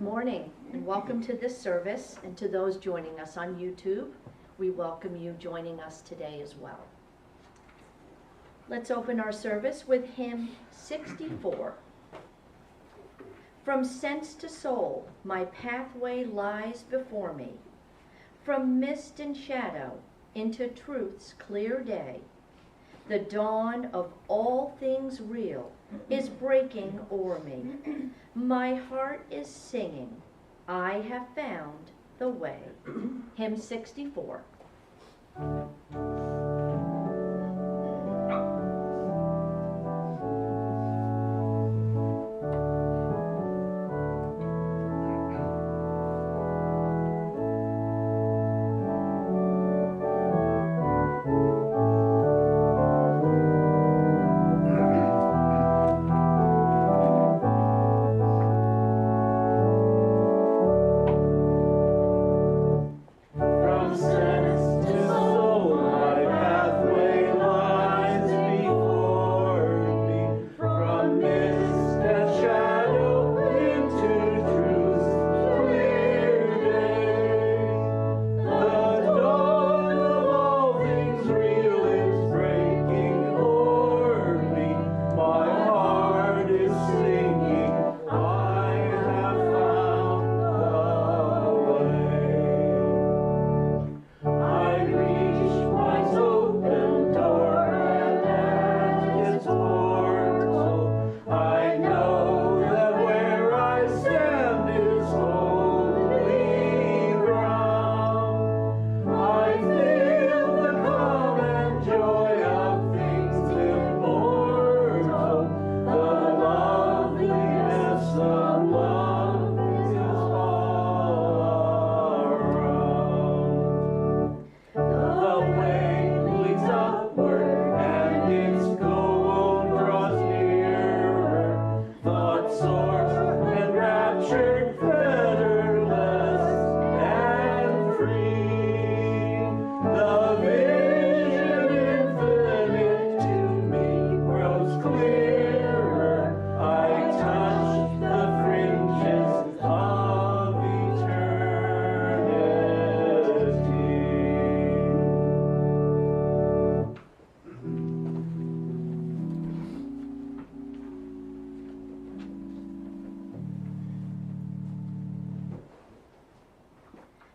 morning and welcome to this service, and to those joining us on YouTube, we welcome you joining us today as well. Let's open our service with hymn 64. From sense to soul, my pathway lies before me. From mist and shadow into truth's clear day, the dawn of all things real is breaking o'er me. My heart is singing, I have found the way. Hymn 64.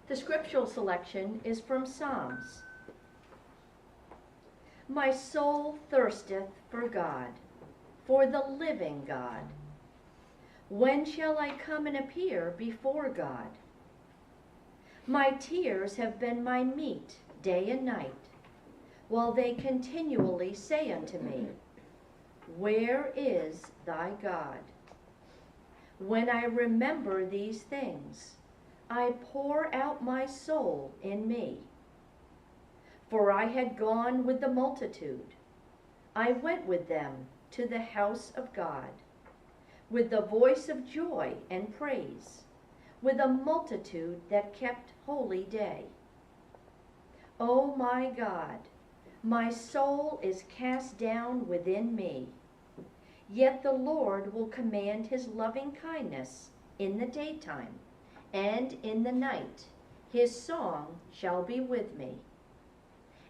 The scriptural selection is from Psalms. My soul thirsteth for God, for the living God. When shall I come and appear before God? My tears have been my meat day and night, while they continually say unto me, where is thy God? When I remember these things, I pour out my soul in me. For I had gone with the multitude. I went with them to the house of God, with the voice of joy and praise, with a multitude that kept holy day. O my God, my soul is cast down within me. Yet the Lord will command his loving kindness in the daytime, and in the night his song shall be with me,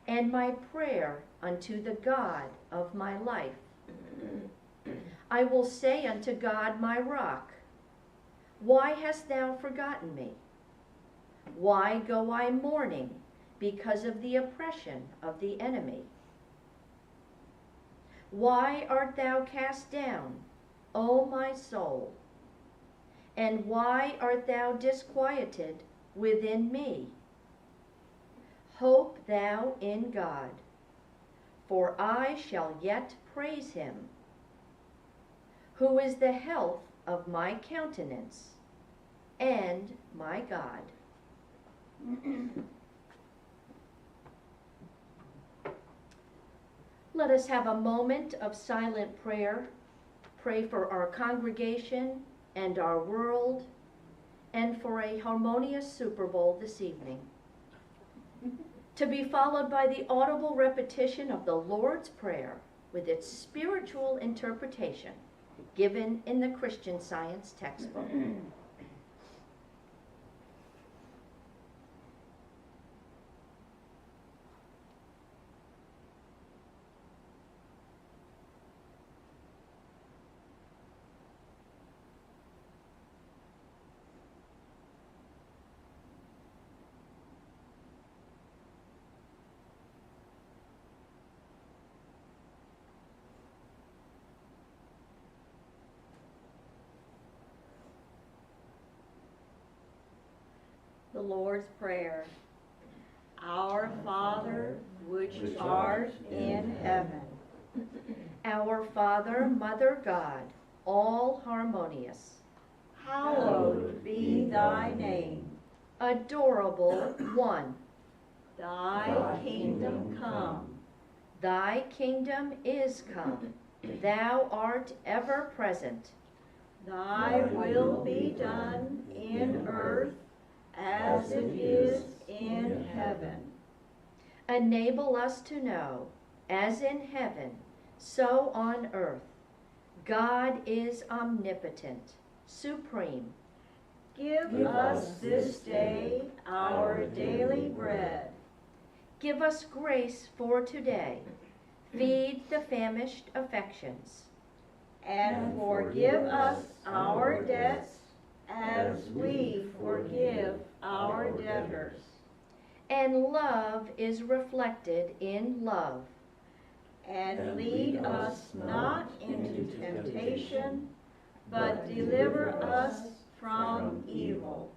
and my prayer unto the God of my life. I will say unto God my rock, why hast thou forgotten me? Why go I mourning because of the oppression of the enemy? Why art thou cast down, O my soul? And why art thou disquieted within me? Hope thou in God, for I shall yet praise him, who is the health of my countenance and my God. Let us have a moment of silent prayer. Pray for our congregation and our world, and for a harmonious Super Bowl this evening. To be followed by the audible repetition of the Lord's Prayer with its spiritual interpretation given in the Christian Science textbook. The Lord's Prayer. Our Father, which art in heaven. Our Father, Mother God, all harmonious. Hallowed be thy name. Adorable One. Thy kingdom come. Thy kingdom is come. Thou art ever present. Thy will be done in earth as it is in heaven. Enable us to know, as in heaven, so on earth. God is omnipotent, supreme. Give us this day our daily bread. Give us grace for today. Feed the famished affections. And forgive us our debts as we forgive our debtors. And love is reflected in love. And lead us not into temptation, but deliver us from evil.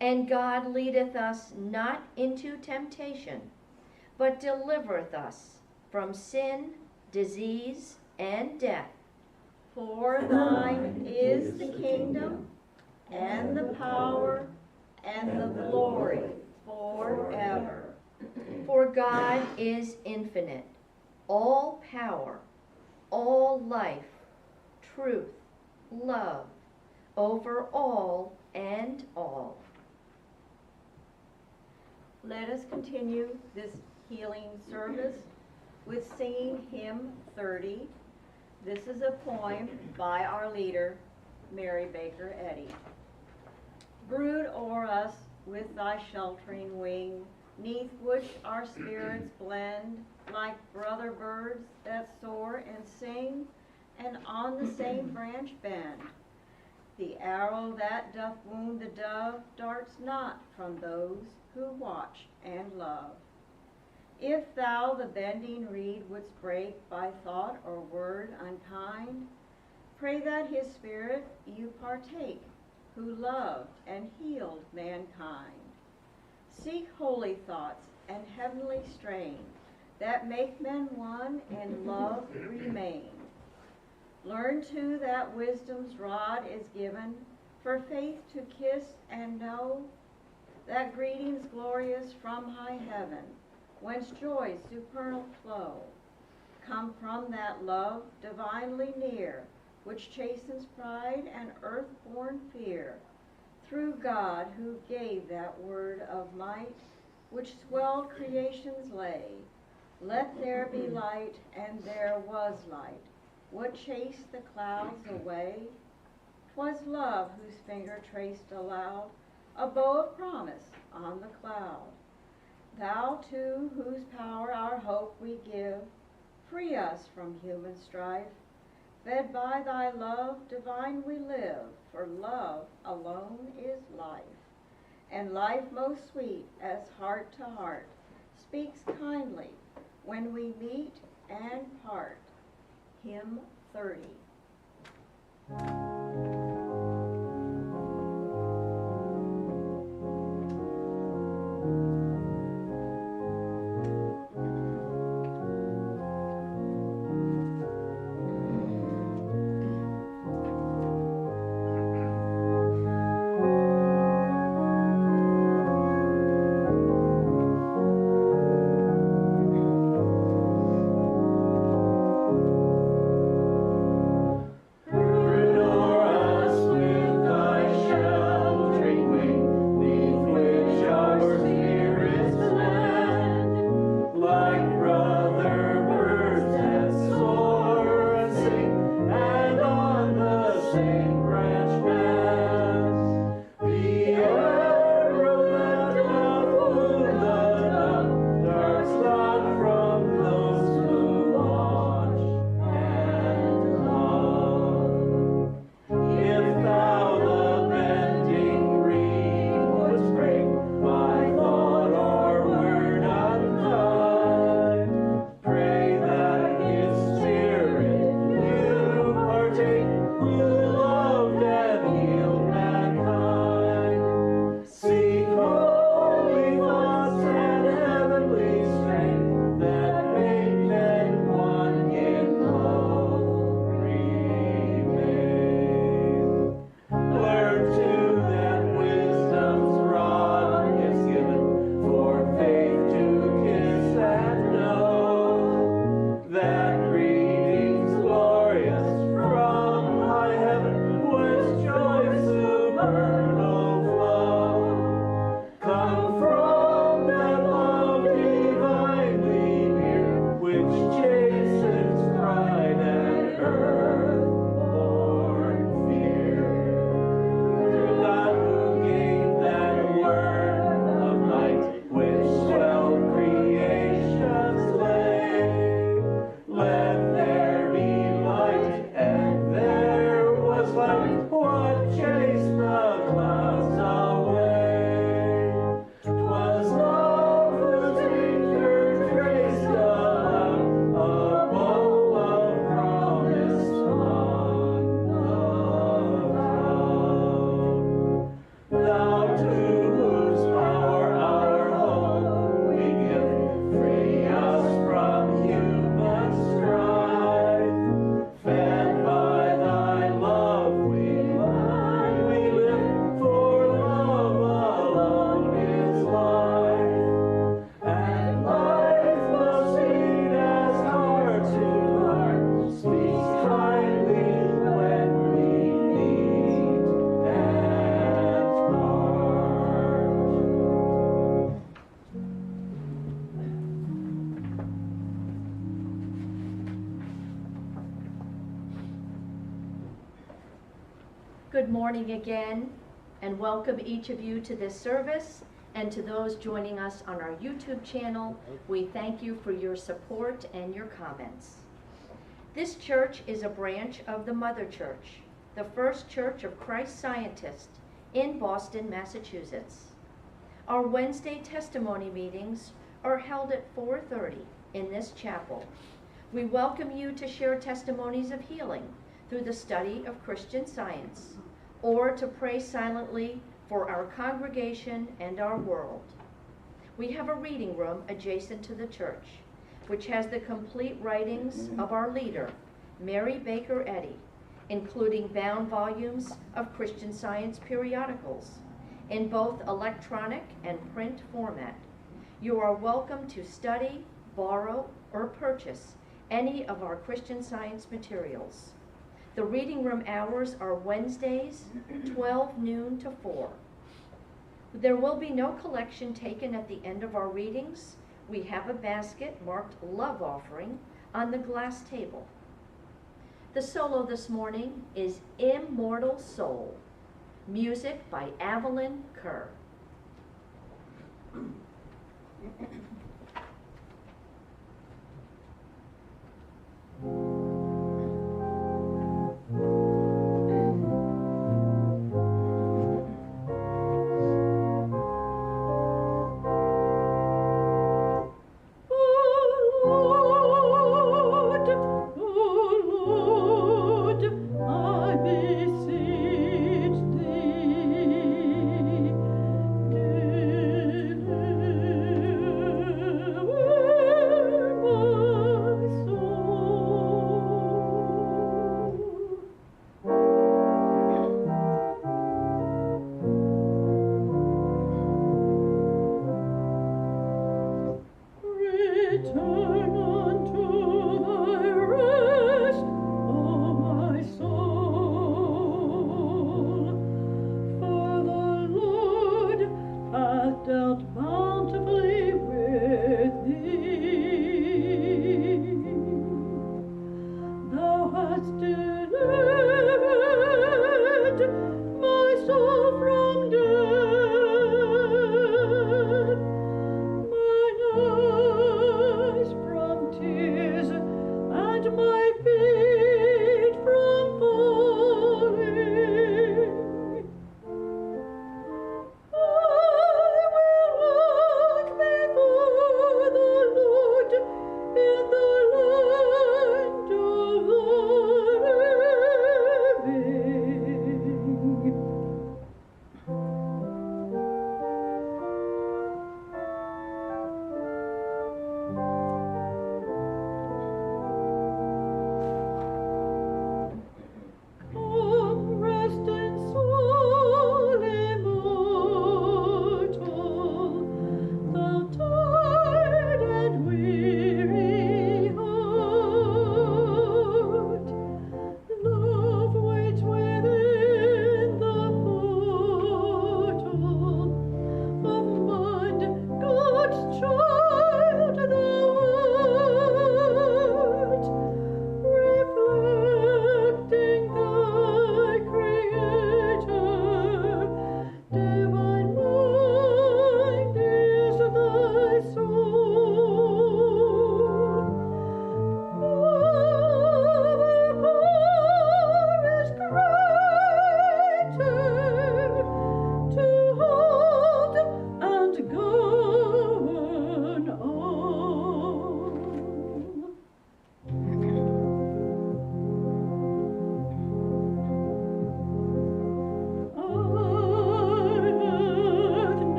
And God leadeth us not into temptation, but delivereth us from sin, disease, and death. For thine is the kingdom, and the power, and the glory forever. For God is infinite, all power, all life, truth, love, over all and all. Let us continue this healing service with singing hymn 30. This is a poem by our leader, Mary Baker Eddy. Brood o'er us with thy sheltering wing, 'neath which our spirits blend, like brother birds that soar and sing, and on the same branch bend. The arrow that doth wound the dove darts not from those who watch and love. If thou the bending reed wouldst break by thought or word unkind, pray that his spirit you partake, who loved and healed mankind. Seek holy thoughts and heavenly strain, that make men one and love remain. Learn too that wisdom's rod is given, for faith to kiss and know, that greetings glorious from high heaven, whence joys supernal flow, come from that love divinely near, which chastens pride and earth-born fear, through God who gave that word of might, which swelled creation's lay. Let there be light, and there was light. What chased the clouds away? 'Twas love whose finger traced aloud a bow of promise on the cloud. Thou to whose power our hope we give, free us from human strife. Fed by thy love divine we live, for love alone is life. And life most sweet as heart to heart speaks kindly when we meet and part. Hymn 30. Rudolph. morning again, and welcome each of you to this service, and to those joining us on our YouTube channel. We thank you for your support and your comments. This church is a branch of the Mother Church, the First Church of Christ Scientist in Boston, Massachusetts. Our Wednesday testimony meetings are held at 4:30 in this chapel. We welcome you to share testimonies of healing through the study of Christian Science, or to pray silently for our congregation and our world. We have a reading room adjacent to the church, which has the complete writings of our leader, Mary Baker Eddy, including bound volumes of Christian Science periodicals in both electronic and print format. You are welcome to study, borrow, or purchase any of our Christian Science materials. The reading room hours are Wednesdays, 12 noon to 4. There will be no collection taken at the end of our readings. We have a basket marked Love Offering on the glass table. The solo this morning is Immortal Soul, music by Avelyn Kerr. Deliver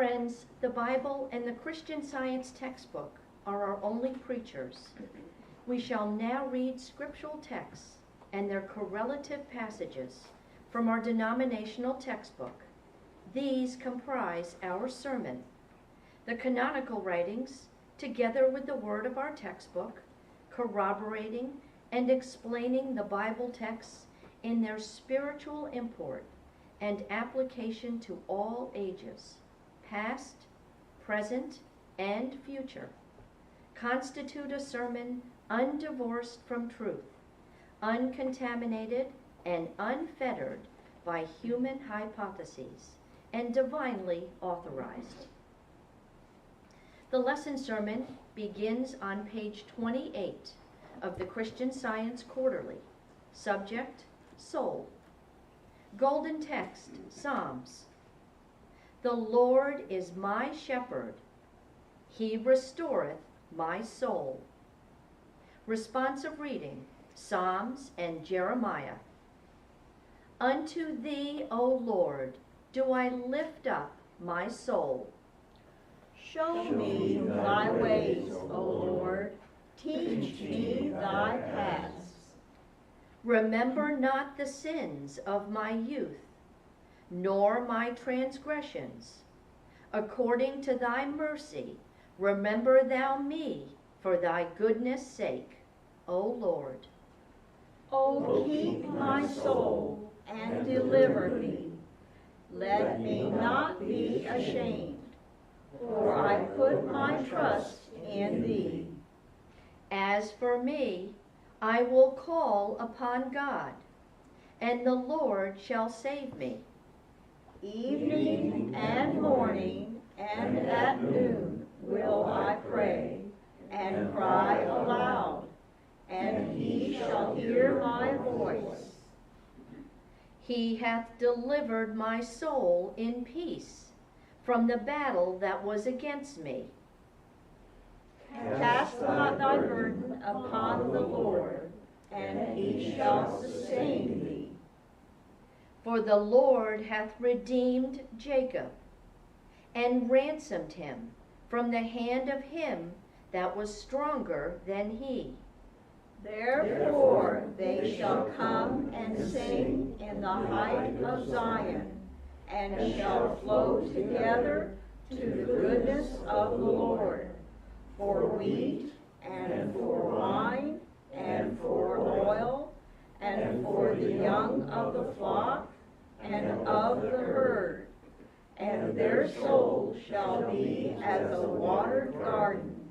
Friends, the Bible and the Christian Science textbook are our only preachers. We shall now read scriptural texts and their correlative passages from our denominational textbook. These comprise our sermon. The canonical writings, together with the word of our textbook, corroborating and explaining the Bible texts in their spiritual import and application to all ages, past, present, and future, constitute a sermon undivorced from truth, uncontaminated and unfettered by human hypotheses, and divinely authorized. The lesson sermon begins on page 28 of the Christian Science Quarterly. Subject, soul. Golden text, Psalms. The Lord is my shepherd. He restoreth my soul. Responsive reading, Psalms and Jeremiah. Unto thee, O Lord, do I lift up my soul. Show me thy ways, O Lord. Teach me thy paths. Remember not the sins of my youth, nor my transgressions. According to thy mercy, remember thou me for thy goodness' sake, O Lord. O keep my soul and deliver me. Let me not be ashamed, for I put my trust in thee. As for me, I will call upon God, and the Lord shall save me. Evening and morning and at noon will I pray and cry aloud, and he shall hear my voice. He hath delivered my soul in peace from the battle that was against me. Cast not thy burden upon the Lord, and he shall sustain thee. For the Lord hath redeemed Jacob, and ransomed him from the hand of him that was stronger than he. Therefore they shall come and sing in the height of Zion, and shall flow together to the goodness of the Lord, for wheat, and for wine, and for oil, and for the young of the flock, and of the herd. And their soul shall be as a watered garden,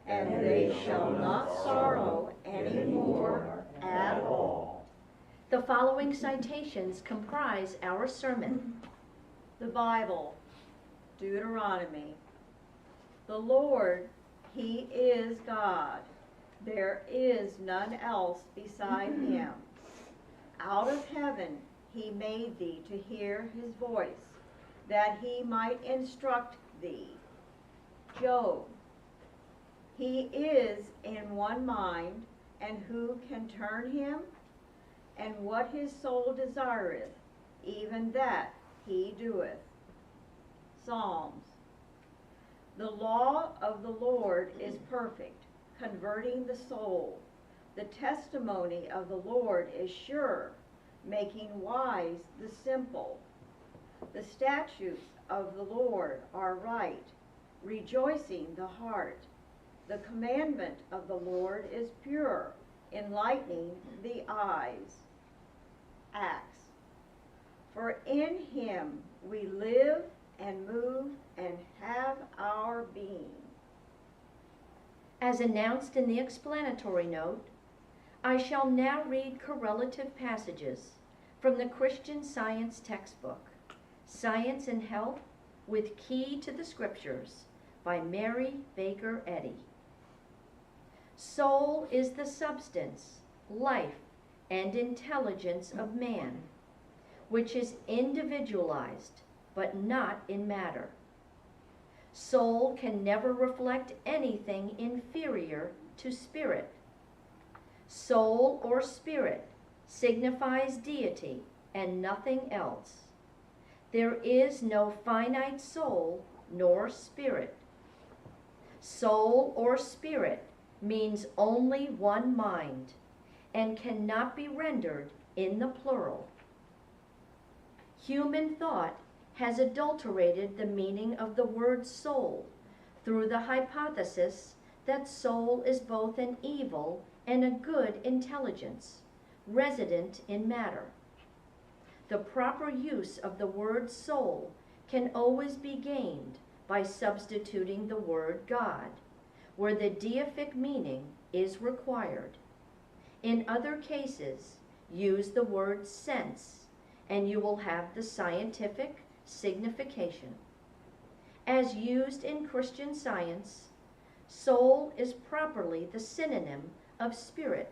and they shall not sorrow any more at all. The following citations comprise our sermon. The Bible, Deuteronomy. The Lord, he is God. There is none else beside him. Out of heaven he made thee to hear his voice, that he might instruct thee. Job. He is in one mind, and who can turn him? And what his soul desireth, even that he doeth. Psalms. The law of the Lord is perfect, converting the soul. The testimony of the Lord is sure, making wise the simple. The statutes of the Lord are right, rejoicing the heart. The commandment of the Lord is pure, enlightening the eyes. Acts. For in him we live and move and have our being. As announced in the explanatory note, I shall now read correlative passages from the Christian Science textbook, Science and Health with Key to the Scriptures, by Mary Baker Eddy. Soul is the substance, life, and intelligence of man, which is individualized, but not in matter. Soul can never reflect anything inferior to spirit. Soul or spirit signifies deity and nothing else. There is no finite soul nor spirit. Soul or spirit means only one mind and cannot be rendered in the plural. Human thought has adulterated the meaning of the word soul through the hypothesis that soul is both an evil and a good intelligence, resident in matter. The proper use of the word soul can always be gained by substituting the word God, where the deific meaning is required. In other cases, use the word sense, and you will have the scientific signification. As used in Christian Science, soul is properly the synonym of spirit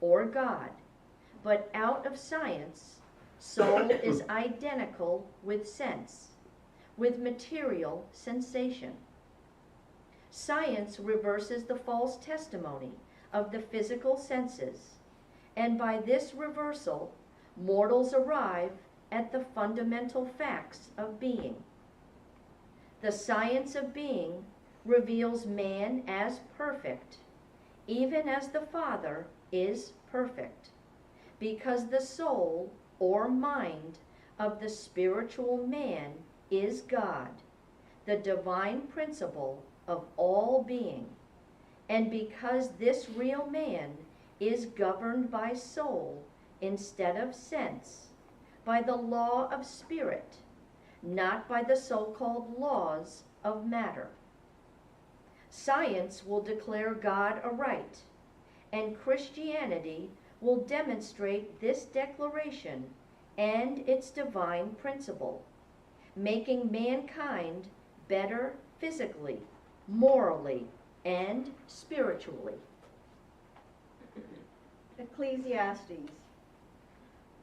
or God, but out of science, soul is identical with sense, with material sensation. Science reverses the false testimony of the physical senses, and by this reversal, mortals arrive at the fundamental facts of being. The science of being reveals man as perfect, even as the Father is perfect, because the soul or mind of the spiritual man is God, the divine principle of all being, and because this real man is governed by soul instead of sense, by the law of spirit, not by the so-called laws of matter. Science will declare God aright, and Christianity will demonstrate this declaration and its divine principle, making mankind better physically, morally, and spiritually. Ecclesiastes.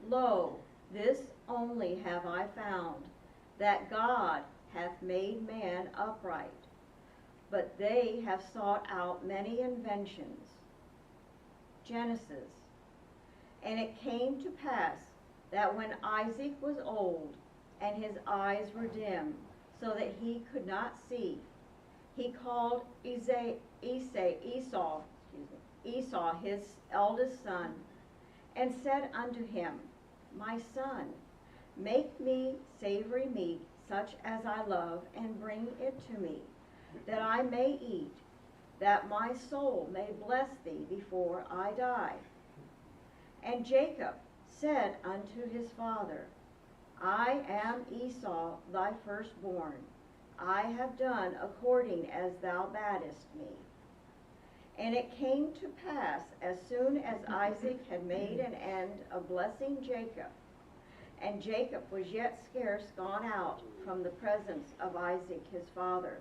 Lo, this only have I found, that God hath made man upright, but they have sought out many inventions. Genesis. And it came to pass that when Isaac was old, and his eyes were dim, so that he could not see, he called Esau, his eldest son, and said unto him, My son, make me savory meat, such as I love, and bring it to me, that I may eat, that my soul may bless thee before I die. And Jacob said unto his father, I am Esau thy firstborn. I have done according as thou badest me. And it came to pass, as soon as Isaac had made an end of blessing Jacob, and Jacob was yet scarce gone out from the presence of Isaac his father,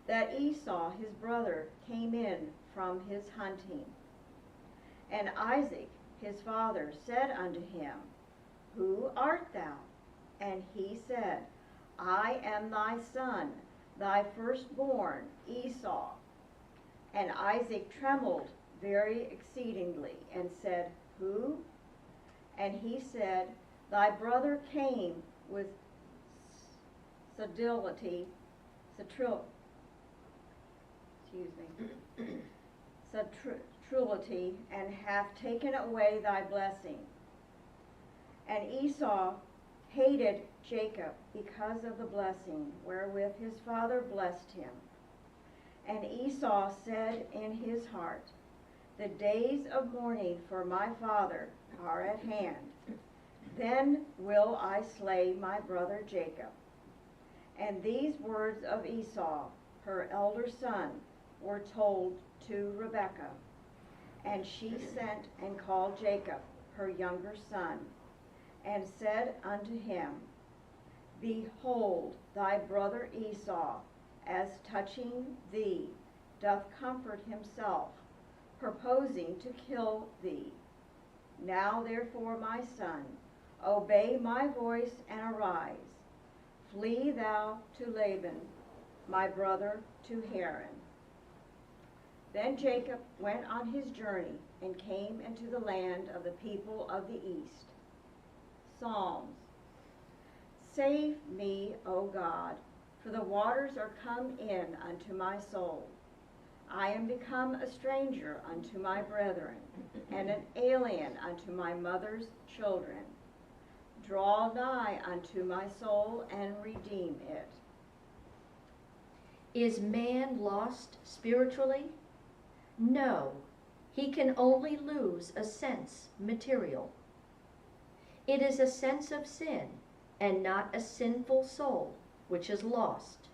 that Esau his brother came in from his hunting. And Isaac his father said unto him, Who art thou? And he said, I am thy son, thy firstborn, Esau. And Isaac trembled very exceedingly, and said, Who? And he said, Thy brother came with subtlety, and hath taken away thy blessing. And Esau hated Jacob because of the blessing wherewith his father blessed him. And Esau said in his heart, The days of mourning for my father are at hand. Then will I slay my brother Jacob. And these words of Esau, her elder son, were told to Rebekah. And she sent and called Jacob, her younger son, and said unto him, Behold, thy brother Esau, as touching thee, doth comfort himself, purposing to kill thee. Now therefore, my son, obey my voice and arise. Flee thou to Laban, my brother, to Haran. Then Jacob went on his journey and came into the land of the people of the east. Psalms. Save me, O God, for the waters are come in unto my soul. I am become a stranger unto my brethren, and an alien unto my mother's children. Draw nigh unto my soul, and redeem it. Is man lost spiritually? No, he can only lose a sense material. It is a sense of sin, and not a sinful soul, which is lost.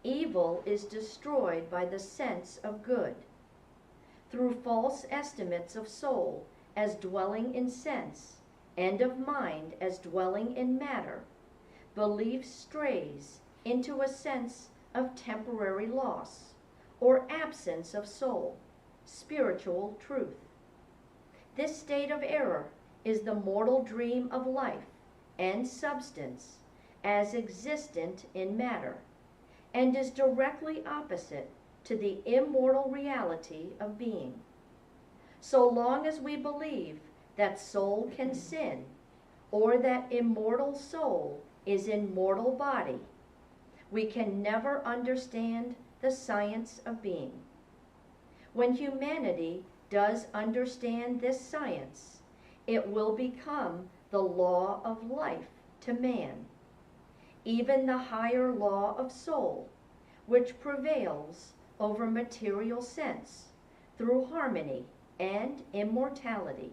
Evil is destroyed by the sense of good. Through false estimates of soul as dwelling in sense, and of mind as dwelling in matter, belief strays into a sense of temporary loss, or absence of soul, spiritual truth. This state of error is the mortal dream of life and substance as existent in matter, and is directly opposite to the immortal reality of being. So long as we believe that soul can sin, or that immortal soul is in mortal body, we can never understand the science of being. When humanity does understand this science, it will become the law of life to man, even the higher law of soul, which prevails over material sense through harmony and immortality.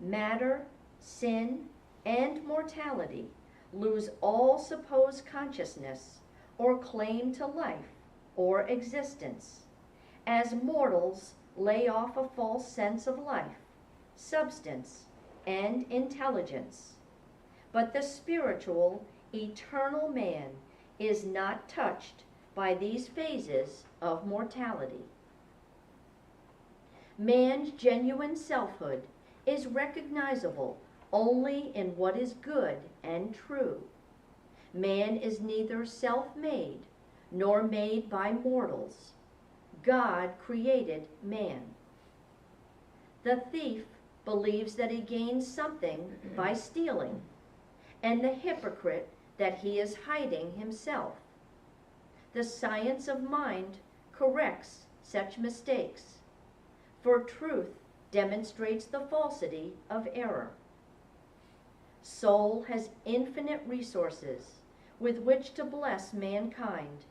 Matter, sin, and mortality lose all supposed consciousness or claim to life or existence, as mortals lay off a false sense of life, substance, and intelligence. But the spiritual, eternal man is not touched by these phases of mortality. Man's genuine selfhood is recognizable only in what is good and true. Man is neither self-made nor made by mortals. God created man. The thief believes that he gains something by stealing, and the hypocrite that he is hiding himself. The science of mind corrects such mistakes, for truth demonstrates the falsity of error. Soul has infinite resources with which to bless mankind,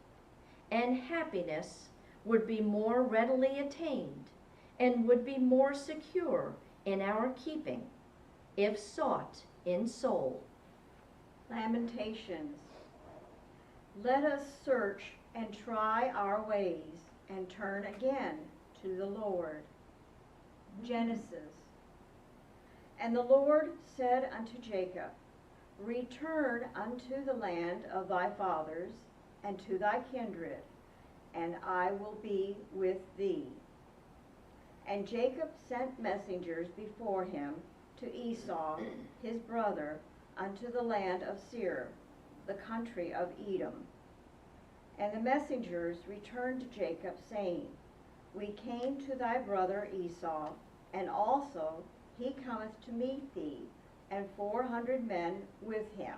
and happiness would be more readily attained and would be more secure in our keeping if sought in soul. Lamentations. Let us search and try our ways, and turn again to the Lord. Genesis. And the Lord said unto Jacob, Return unto the land of thy fathers, and to thy kindred, and I will be with thee. And Jacob sent messengers before him to Esau his brother unto the land of Seir, the country of Edom. And the messengers returned to Jacob, saying, We came to thy brother Esau, and also he cometh to meet thee, and 400 men with him.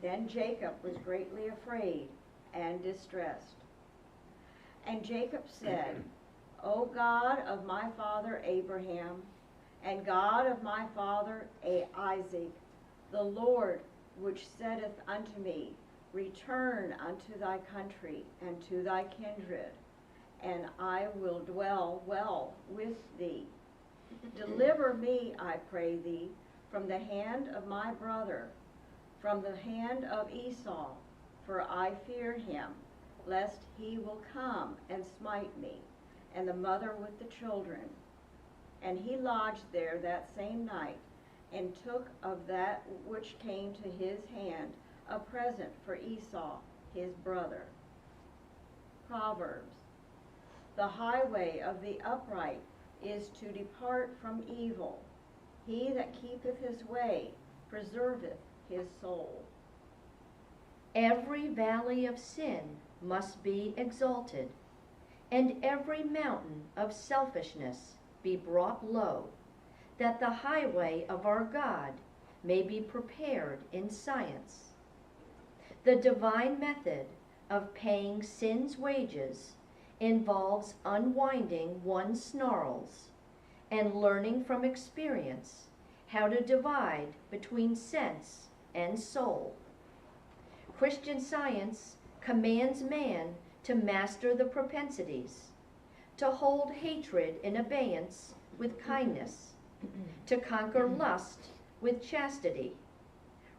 Then Jacob was greatly afraid and distressed. And Jacob said, O God of my father Abraham, and God of my father Isaac, the Lord which saideth unto me, Return unto thy country and to thy kindred, and I will dwell well with thee. Deliver me, I pray thee, from the hand of my brother, from the hand of Esau, for I fear him, lest he will come and smite me, and the mother with the children. And he lodged there that same night, and took of that which came to his hand a present for Esau his brother. Proverbs. The highway of the upright is to depart from evil. He that keepeth his way preserveth his soul. Every valley of sin must be exalted, and every mountain of selfishness be brought low, that the highway of our God may be prepared in science. The divine method of paying sin's wages involves unwinding one's snarls and learning from experience how to divide between sense and soul. Christian Science commands man to master the propensities, to hold hatred in abeyance with kindness, to conquer lust with chastity,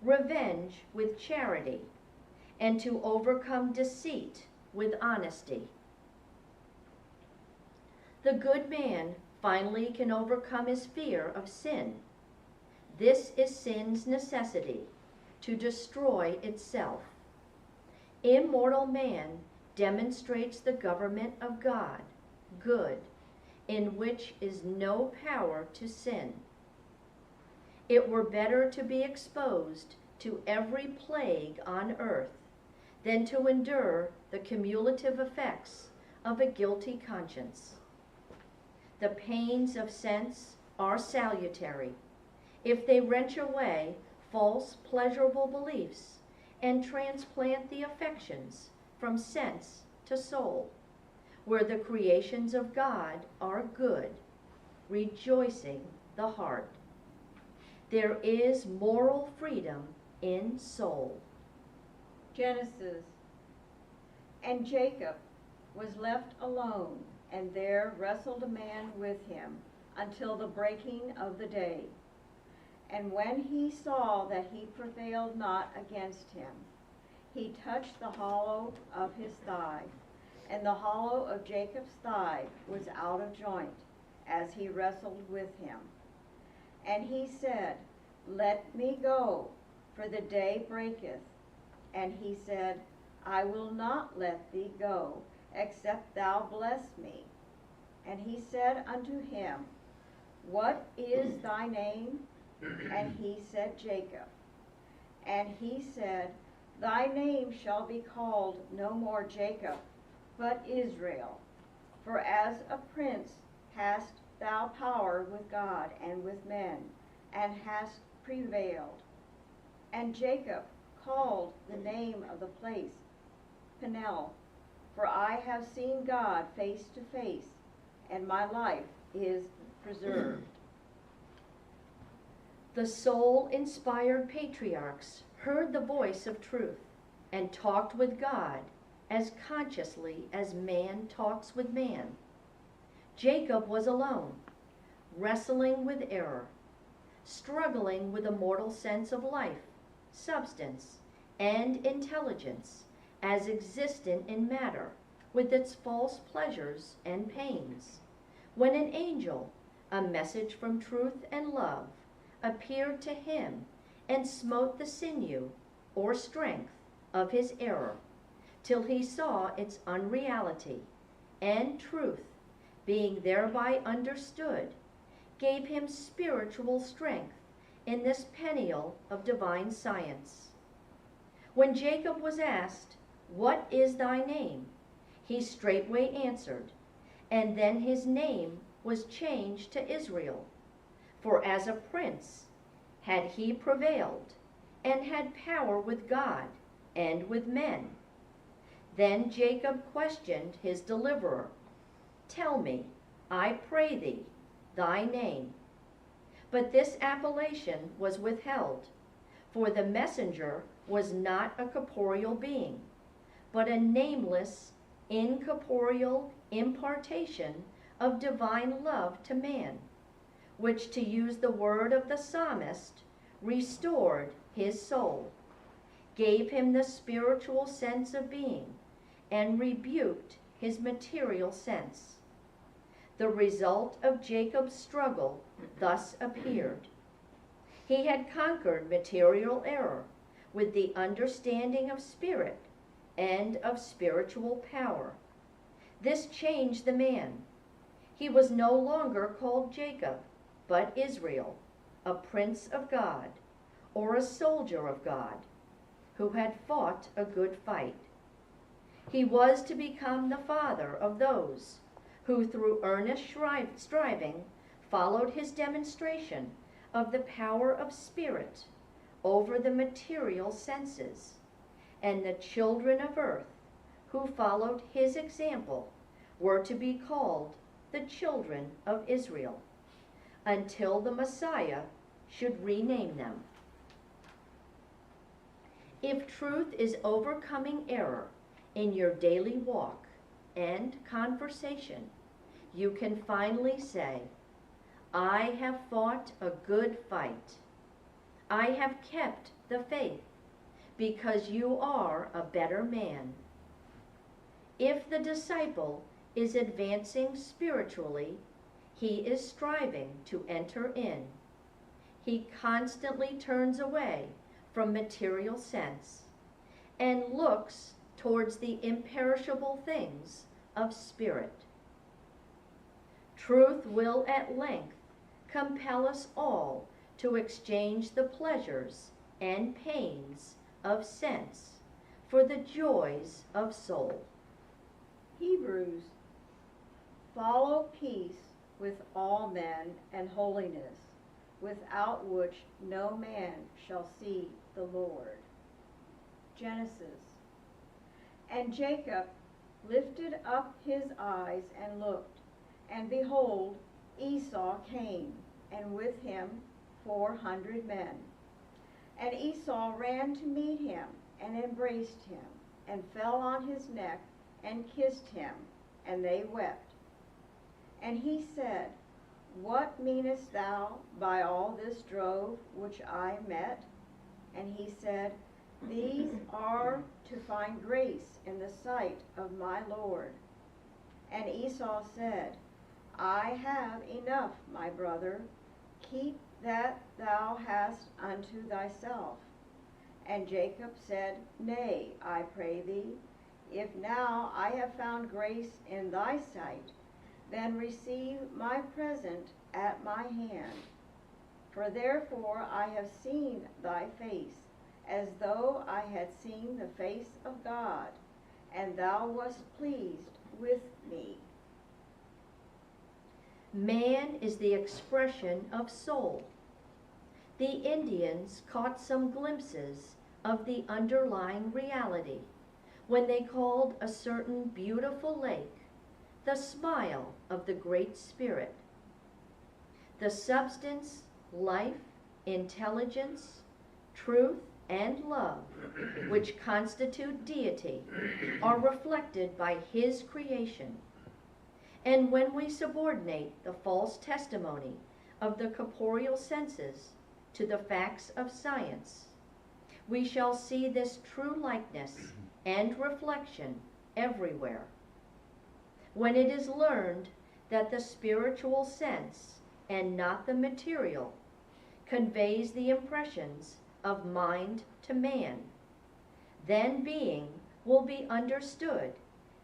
revenge with charity, and to overcome deceit with honesty. The good man finally can overcome his fear of sin. This is sin's necessity, to destroy itself. Immortal man demonstrates the government of God, good, in which is no power to sin. It were better to be exposed to every plague on earth than to endure the cumulative effects of a guilty conscience. The pains of sense are salutary if they wrench away false pleasurable beliefs and transplant the affections from sense to soul, where the creations of God are good, rejoicing the heart. There is moral freedom in soul. Genesis. And Jacob was left alone, and there wrestled a man with him until the breaking of the day. And when he saw that he prevailed not against him, he touched the hollow of his thigh, and the hollow of Jacob's thigh was out of joint, as he wrestled with him. And he said, Let me go, for the day breaketh. And he said, I will not let thee go, except thou bless me. And he said unto him, What is thy name? And he said, Jacob. And he said, Thy name shall be called no more Jacob, but Israel. For as a prince hast thou power with God and with men, and hast prevailed. And Jacob called the name of the place Peniel, for I have seen God face to face, and my life is preserved. The soul-inspired patriarchs heard the voice of truth and talked with God as consciously as man talks with man. Jacob was alone, wrestling with error, struggling with a mortal sense of life, substance, and intelligence as existent in matter with its false pleasures and pains, when an angel, a message from truth and love, appeared to him and smote the sinew or strength of his error, till he saw its unreality, and truth, being thereby understood, gave him spiritual strength in this Peniel of divine science. When Jacob was asked, What is thy name? He straightway answered, and then his name was changed to Israel. For as a prince had he prevailed, and had power with God and with men. Then Jacob questioned his deliverer, Tell me, I pray thee, thy name. But this appellation was withheld, for the messenger was not a corporeal being, but a nameless, incorporeal impartation of divine love to man, which, to use the word of the psalmist, restored his soul, gave him the spiritual sense of being, and rebuked his material sense. The result of Jacob's struggle thus appeared. He had conquered material error with the understanding of spirit and of spiritual power. This changed the man. He was no longer called Jacob, but Israel, a prince of God, or a soldier of God, who had fought a good fight. He was to become the father of those who, through earnest striving, followed his demonstration of the power of spirit over the material senses, and the children of earth who followed his example were to be called the children of Israel, until the Messiah should rename them. If truth is overcoming error in your daily walk and conversation, you can finally say, I have fought a good fight. I have kept the faith, because you are a better man. If the disciple is advancing spiritually, he is striving to enter in. He constantly turns away from material sense and looks towards the imperishable things of spirit. Truth will at length compel us all to exchange the pleasures and pains of sense for the joys of soul. Hebrews, follow peace with all men and holiness, without which no man shall see the Lord. Genesis, and Jacob lifted up his eyes and looked, and behold, Esau came, and with him 400 men. And Esau ran to meet him, and embraced him, and fell on his neck, and kissed him, and they wept. And he said, What meanest thou by all this drove which I met? And he said, These are to find grace in the sight of my Lord. And Esau said, I have enough, my brother. Keep that thou hast unto thyself. And Jacob said, Nay, I pray thee, if now I have found grace in thy sight, then receive my present at my hand. For therefore I have seen thy face, as though I had seen the face of God, and thou wast pleased with me. Man is the expression of soul. The Indians caught some glimpses of the underlying reality when they called a certain beautiful lake the smile of the Great Spirit. The substance, life, intelligence, truth, and love, which constitute deity, are reflected by his creation. And when we subordinate the false testimony of the corporeal senses to the facts of science, we shall see this true likeness and reflection everywhere. When it is learned that the spiritual sense, and not the material, conveys the impressions of mind to man, then being will be understood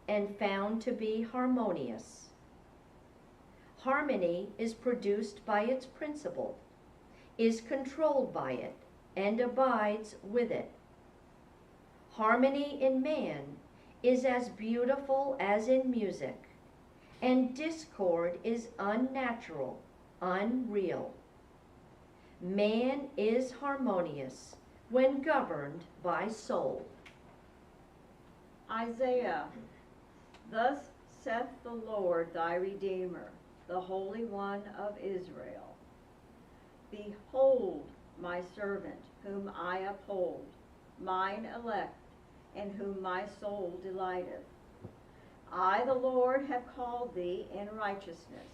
and found to be harmonious. Harmony is produced by its principle, is controlled by it, and abides with it. Harmony in man is as beautiful as in music, and discord is unnatural, unreal. Man is harmonious when governed by soul. Isaiah, thus saith the Lord thy Redeemer, the Holy One of Israel. Behold my servant, whom I uphold, mine elect, in whom my soul delighteth. I, the Lord, have called thee in righteousness,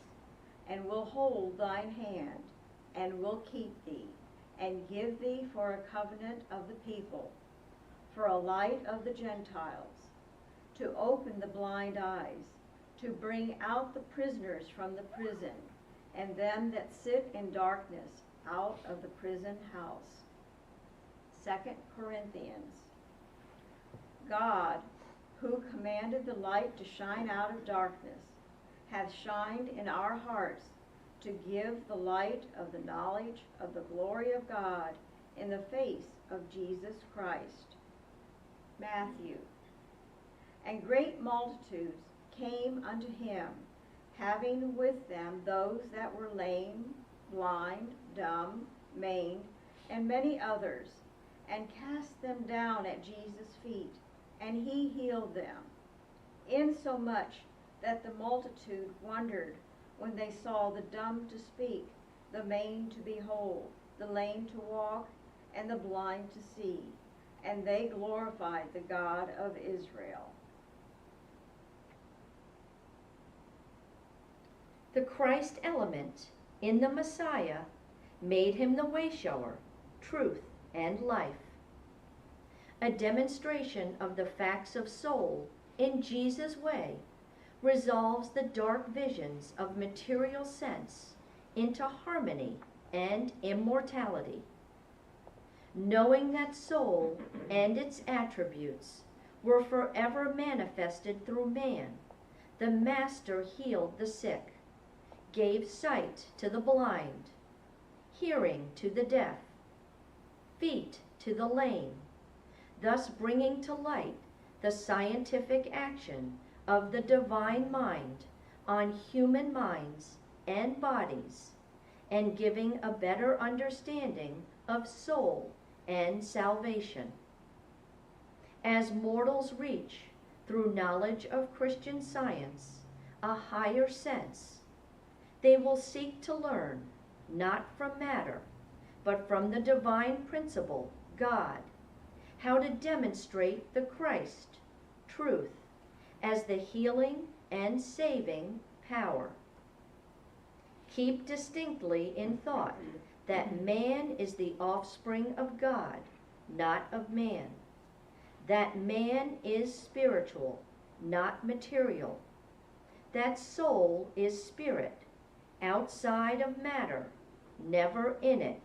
and will hold thine hand, and will keep thee, and give thee for a covenant of the people, for a light of the Gentiles, to open the blind eyes, to bring out the prisoners from the prison, and them that sit in darkness out of the prison house. 2 Corinthians. God, who commanded the light to shine out of darkness, hath shined in our hearts to give the light of the knowledge of the glory of God in the face of Jesus Christ. Matthew. And great multitudes came unto him, having with them those that were lame, blind, dumb, maimed, and many others, and cast them down at Jesus' feet, and he healed them, insomuch that the multitude wondered when they saw the dumb to speak, the maimed to behold, the lame to walk, and the blind to see, and they glorified the God of Israel. The Christ element in the Messiah made him the way-shower, truth, and life. A demonstration of the facts of soul in Jesus' way resolves the dark visions of material sense into harmony and immortality. Knowing that soul and its attributes were forever manifested through man, the Master healed the sick, gave sight to the blind, hearing to the deaf, feet to the lame, thus bringing to light the scientific action of the divine mind on human minds and bodies, and giving a better understanding of soul and salvation. As mortals reach, through knowledge of Christian science, a higher sense, they will seek to learn, not from matter, but from the divine principle, God, how to demonstrate the Christ, truth, as the healing and saving power. Keep distinctly in thought that man is the offspring of God, not of man. That man is spiritual, not material. That soul is spirit, outside of matter, never in it,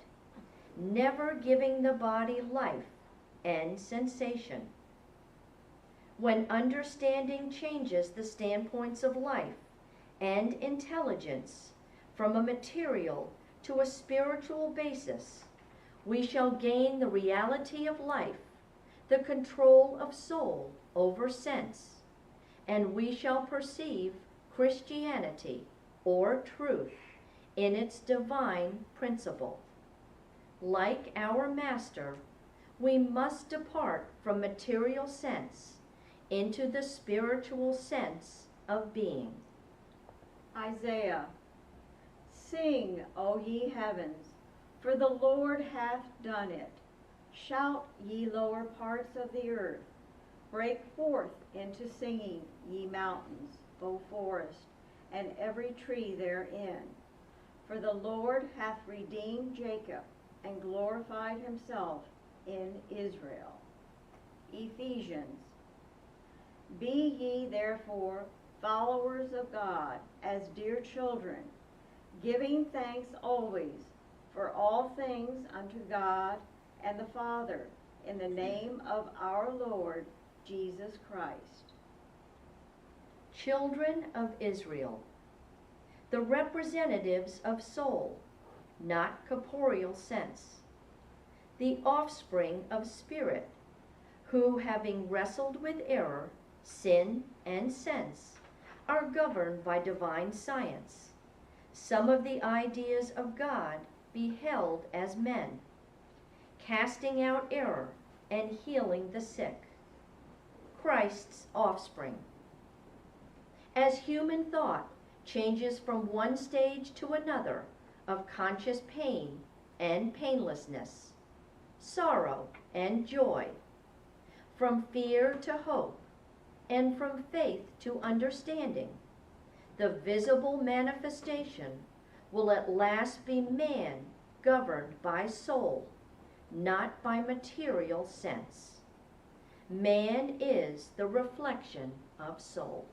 never giving the body life and sensation. When understanding changes the standpoints of life and intelligence from a material to a spiritual basis, we shall gain the reality of life, the control of soul over sense, and we shall perceive Christianity, or truth, in its divine principle. Like our Master, we must depart from material sense into the spiritual sense of being. Isaiah, sing, O ye heavens, for the Lord hath done it. Shout, ye lower parts of the earth. Break forth into singing, ye mountains, O forest, and every tree therein. For the Lord hath redeemed Jacob, and glorified himself in Israel. Ephesians, be ye therefore followers of God as dear children, giving thanks always for all things unto God and the Father, in the name of our Lord Jesus Christ. Children of Israel, the representatives of soul, not corporeal sense, the offspring of spirit, who, having wrestled with error, sin, and sense, are governed by divine science. Some of the ideas of God beheld as men, casting out error and healing the sick. Christ's offspring. As human thought changes from one stage to another of conscious pain and painlessness, sorrow and joy, from fear to hope, and from faith to understanding, the visible manifestation will at last be man governed by soul, not by material sense. Man is the reflection of soul.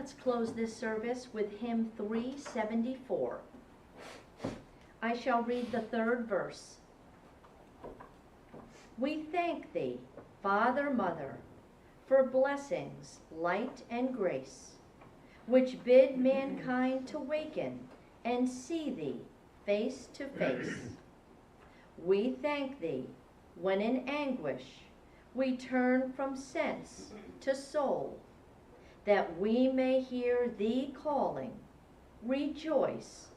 let's close this service with hymn 374. I shall read the third verse. We thank thee, Father, Mother, for blessings, light, and grace, which bid mankind to waken and see thee face to face. We thank thee when in anguish we turn from sense to soul, that we may hear thee calling, rejoice,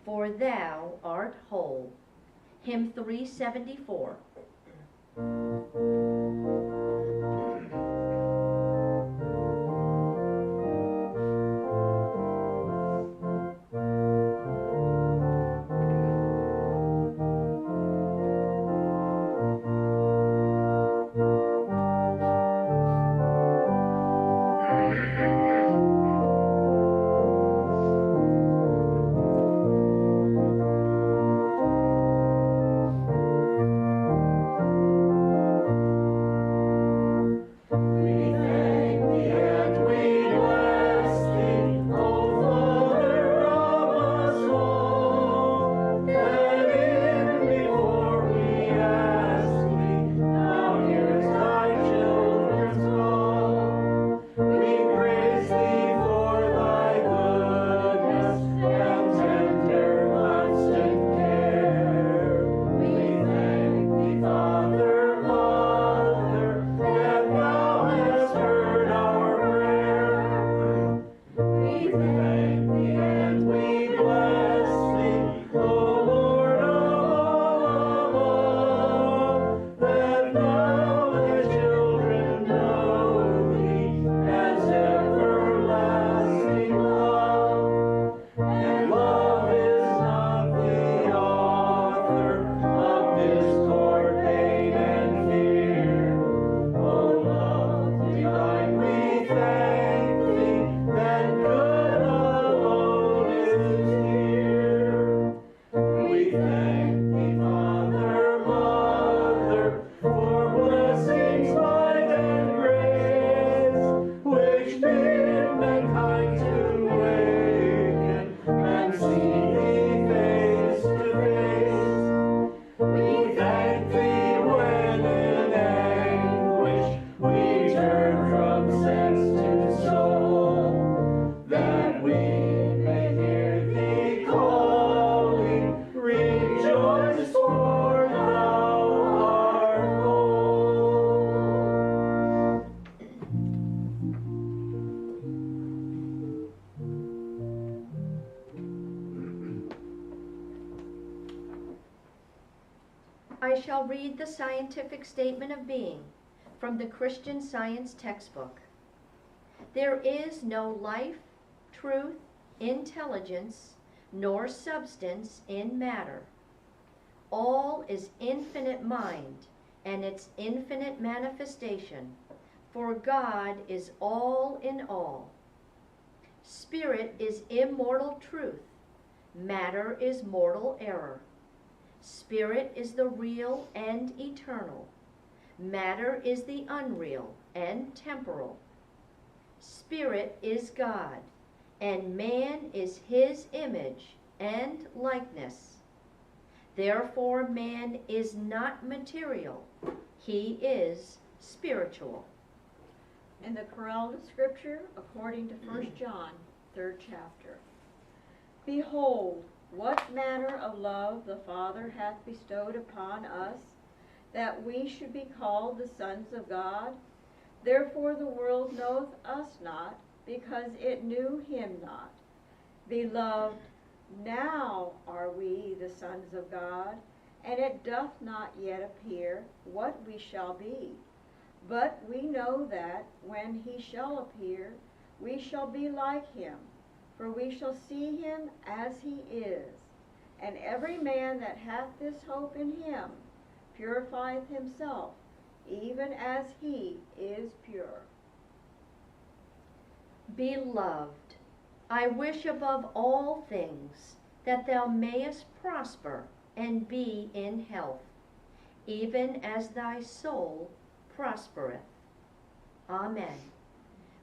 for thou art whole. Hymn 374. I shall read the scientific statement of being from the Christian Science textbook. There is no life, truth, intelligence, nor substance in matter. All is infinite mind and its infinite manifestation, for God is all in all. Spirit is immortal truth. Matter is mortal error. Spirit is the real and eternal. Matter is the unreal and temporal. Spirit is God, and man is his image and likeness. Therefore, man is not material. He is spiritual. In the chorale of Scripture, according to 1 John, 3rd chapter. Behold, what manner of love the Father hath bestowed upon us, that we should be called the sons of God. Therefore the world knoweth us not, because it knew him not. Beloved, now are we the sons of God, and it doth not yet appear what we shall be. But we know that when he shall appear, we shall be like him, for we shall see him as he is. And every man that hath this hope in him purifieth himself, even as he is pure. Beloved, I wish above all things that thou mayest prosper and be in health, even as thy soul prospereth. Amen.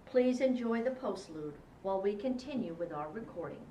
Please enjoy the postlude while we continue with our recording.